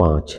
5।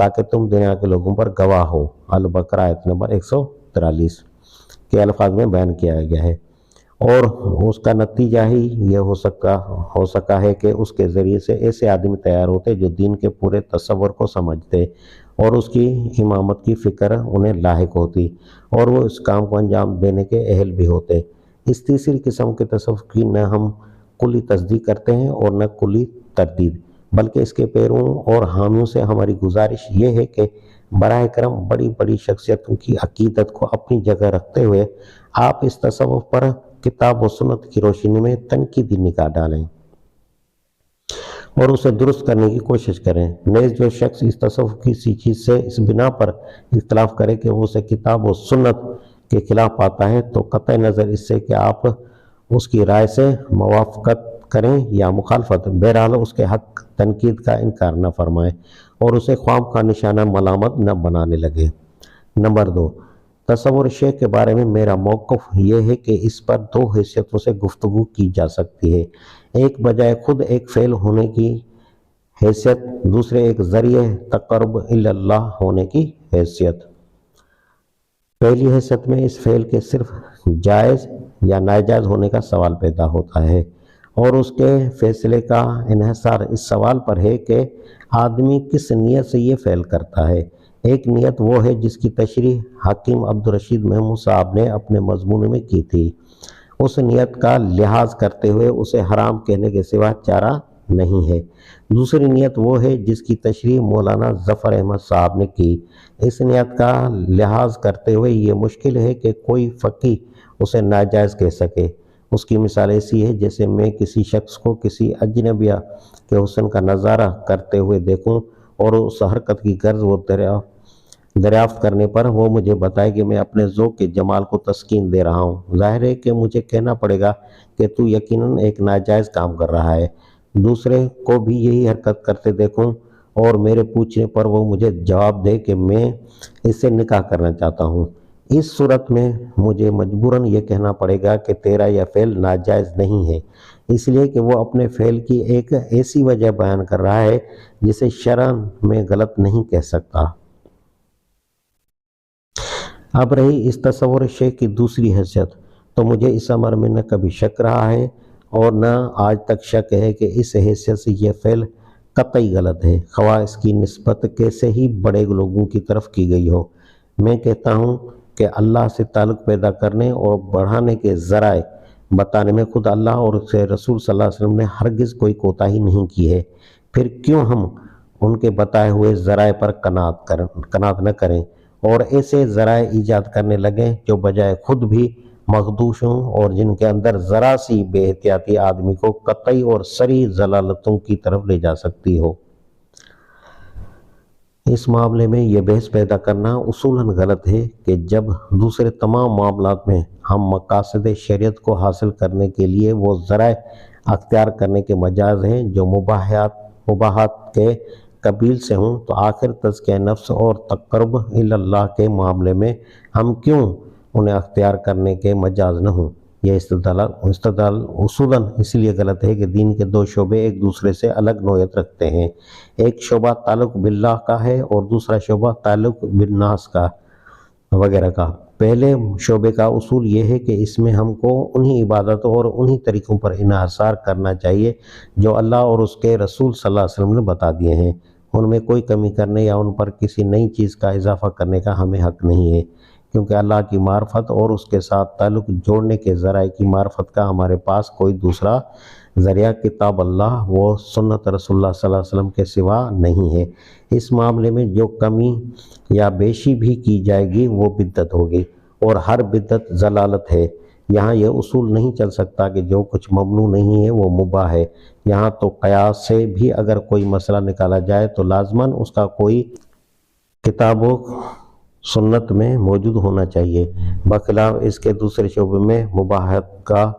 تاکہ تم دنیا کے لوگوں پر گواہ ہو۔ البقرہ آیت نمبر 143 کے الفاظ میں بیان کیا گیا ہے، اور اس کا نتیجہ ہی یہ ہو سکا ہے کہ اس کے ذریعے سے ایسے آدمی تیار ہوتے جو دین کے پورے تصور کو سمجھتے اور اس کی امامت کی فکر انہیں لاحق ہوتی، اور وہ اس کام کو انجام دینے کے اہل بھی ہوتے۔ اس تیسری قسم کے تصوف کی نہ ہم کلی تصدیق کرتے ہیں اور نہ کلی تردید، بلکہ اس کے پیروں اور حامیوں سے ہماری گزارش یہ ہے کہ براہ کرم بڑی بڑی شخصیتوں کی عقیدت کو اپنی جگہ رکھتے ہوئے آپ اس تصوف پر کتاب و سنت کی روشنی میں تنقیدی نگاہ ڈالیں اور اسے درست کرنے کی کوشش کریں۔ نیز جو شخص اس تصوف کی کسی چیز سے اس بنا پر اختلاف کرے کہ وہ اسے کتاب و سنت کے خلاف پاتا ہے، تو قطع نظر اس سے کہ آپ اس کی رائے سے موافقت کریں یا مخالفت، بہرحال اس کے حق تنقید کا انکار نہ فرمائیں اور اسے خواہ کا نشانہ ملامت نہ بنانے لگے۔ نمبر 2، تصور شیخ کے بارے میں میرا موقف یہ ہے کہ اس پر دو حیثیتوں سے گفتگو کی جا سکتی ہے، ایک بجائے خود ایک فعل ہونے کی حیثیت، دوسرے ایک ذریعہ تقرب اللہ ہونے کی حیثیت۔ پہلی حیثیت میں اس فعل کے صرف جائز یا ناجائز ہونے کا سوال پیدا ہوتا ہے، اور اس کے فیصلے کا انحصار اس سوال پر ہے کہ آدمی کس نیت سے یہ فعل کرتا ہے۔ ایک نیت وہ ہے جس کی تشریح حکیم عبدالرشید محمود صاحب نے اپنے مضمون میں کی تھی، اس نیت کا لحاظ کرتے ہوئے اسے حرام کہنے کے سوا چارہ نہیں ہے۔ دوسری نیت وہ ہے جس کی تشریح مولانا ظفر احمد صاحب نے کی، اس نیت کا لحاظ کرتے ہوئے یہ مشکل ہے کہ کوئی فقیہ اسے ناجائز کہہ سکے۔ اس کی مثال ایسی ہے جیسے میں کسی شخص کو کسی اجنبیہ کے حسن کا نظارہ کرتے ہوئے دیکھوں اور اس حرکت کی غرض وہ دریافت کرنے پر وہ مجھے بتائے کہ میں اپنے ذوق کے جمال کو تسکین دے رہا ہوں، ظاہر ہے کہ مجھے کہنا پڑے گا کہ تو یقیناً ایک ناجائز کام کر رہا ہے۔ دوسرے کو بھی یہی حرکت کرتے دیکھوں اور میرے پوچھنے پر وہ مجھے جواب دے کہ میں اس سے نکاح کرنا چاہتا ہوں، اس صورت میں مجھے مجبوراً یہ کہنا پڑے گا کہ تیرا یہ فعل ناجائز نہیں ہے، اس لیے کہ وہ اپنے فعل کی ایک ایسی وجہ بیان کر رہا ہے جسے شرعاً میں غلط نہیں کہہ سکتا۔ اب رہی اس تصور شیخ کی دوسری حیثیت، تو مجھے اس امر میں نہ کبھی شک رہا ہے اور نہ آج تک شک ہے کہ اس حیثیت سے یہ فعل قطعی غلط ہے، خواہ اس کی نسبت کیسے ہی بڑے لوگوں کی طرف کی گئی ہو۔ میں کہتا ہوں کہ اللہ سے تعلق پیدا کرنے اور بڑھانے کے ذرائع بتانے میں خود اللہ اور اس کے رسول صلی اللہ علیہ وسلم نے ہرگز کوئی کوتاہی نہیں کی ہے، پھر کیوں ہم ان کے بتائے ہوئے ذرائع پر قناعت نہ کریں اور ایسے ذرائع ایجاد کرنے لگیں جو بجائے خود بھی مخدوش ہوں اور جن کے اندر ذرا سی بے احتیاطی آدمی کو قطعی اور صریح ضلالتوں کی طرف لے جا سکتی ہو۔ اس معاملے میں یہ بحث پیدا کرنا اصولاً غلط ہے کہ جب دوسرے تمام معاملات میں ہم مقاصد شریعت کو حاصل کرنے کے لیے وہ ذرائع اختیار کرنے کے مجاز ہیں جو مباحات کے قبیل سے ہوں، تو آخر تزکیہ نفس اور تقرب اللہ کے معاملے میں ہم کیوں انہیں اختیار کرنے کے مجاز نہ ہوں؟ یہ استدلال اصولاً اس لیے غلط ہے کہ دین کے دو شعبے ایک دوسرے سے الگ نوعیت رکھتے ہیں، ایک شعبہ تعلق باللہ کا ہے اور دوسرا شعبہ تعلق بالناس کا وغیرہ کا۔ پہلے شعبے کا اصول یہ ہے کہ اس میں ہم کو انہی عبادتوں اور انہی طریقوں پر انحصار کرنا چاہیے جو اللہ اور اس کے رسول صلی اللہ علیہ وسلم نے بتا دیے ہیں، ان میں کوئی کمی کرنے یا ان پر کسی نئی چیز کا اضافہ کرنے کا ہمیں حق نہیں ہے، کیونکہ اللہ کی معرفت اور اس کے ساتھ تعلق جوڑنے کے ذرائع کی معرفت کا ہمارے پاس کوئی دوسرا ذریعہ کتاب اللہ و سنت رسول اللہ صلی اللہ علیہ وسلم کے سوا نہیں ہے۔ اس معاملے میں جو کمی یا بیشی بھی کی جائے گی وہ بدعت ہوگی، اور ہر بدعت ضلالت ہے۔ یہاں یہ اصول نہیں چل سکتا کہ جو کچھ ممنوع نہیں ہے وہ مباح ہے۔ یہاں تو قیاس سے بھی اگر کوئی مسئلہ نکالا جائے تو لازماً اس کا کوئی کتاب و سنت میں موجود ہونا چاہیے، بخلاف اس کے دوسرے شعبے میں مباحات کا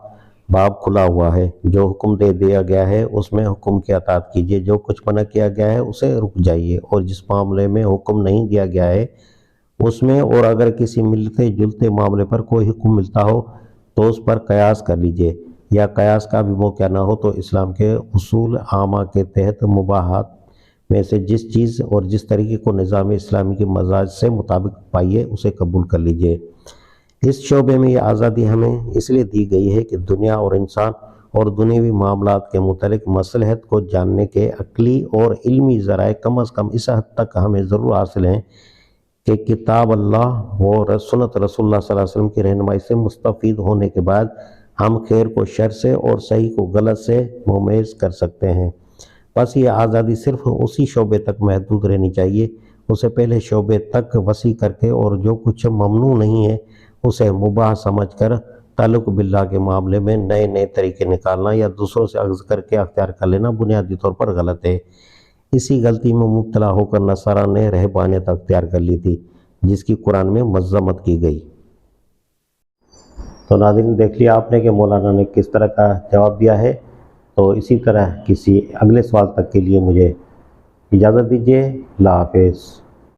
باب کھلا ہوا ہے۔ جو حکم دے دیا گیا ہے اس میں حکم کی اطاعت کیجیے، جو کچھ منع کیا گیا ہے اسے رک جائیے، اور جس معاملے میں حکم نہیں دیا گیا ہے اس میں اور اگر کسی ملتے جلتے معاملے پر کوئی حکم ملتا ہو تو اس پر قیاس کر لیجیے، یا قیاس کا بھی موقع نہ ہو تو اسلام کے اصول عامہ کے تحت مباحات میں سے جس چیز اور جس طریقے کو نظام اسلامی کے مزاج سے مطابق پائیے اسے قبول کر لیجئے۔ اس شعبے میں یہ آزادی ہمیں اس لیے دی گئی ہے کہ دنیا اور انسان اور دنیاوی معاملات کے متعلق مصلحت کو جاننے کے عقلی اور علمی ذرائع کم از کم اس حد تک ہمیں ضرور حاصل ہیں کہ کتاب اللہ اور سنت رسول اللہ صلی اللہ علیہ وسلم کی رہنمائی سے مستفید ہونے کے بعد ہم خیر کو شر سے اور صحیح کو غلط سے ممیز کر سکتے ہیں۔ بس یہ آزادی صرف اسی شعبے تک محدود رہنی چاہیے، اسے پہلے شعبے تک وسیع کر کے اور جو کچھ ممنوع نہیں ہے اسے مباح سمجھ کر تعلق باللہ کے معاملے میں نئے نئے طریقے نکالنا یا دوسروں سے اخذ کر کے اختیار کر لینا بنیادی طور پر غلط ہے۔ اسی غلطی میں مبتلا ہو کر نصارہ نے رہبانیت اختیار کر لی تھی، جس کی قرآن میں مذمت کی گئی۔ تو ناظرین دیکھ لیا آپ نے کہ مولانا نے کس طرح کا جواب دیا ہے۔ تو اسی طرح کسی اگلے سوال تک کے لیے مجھے اجازت دیجیے۔ اللہ حافظ۔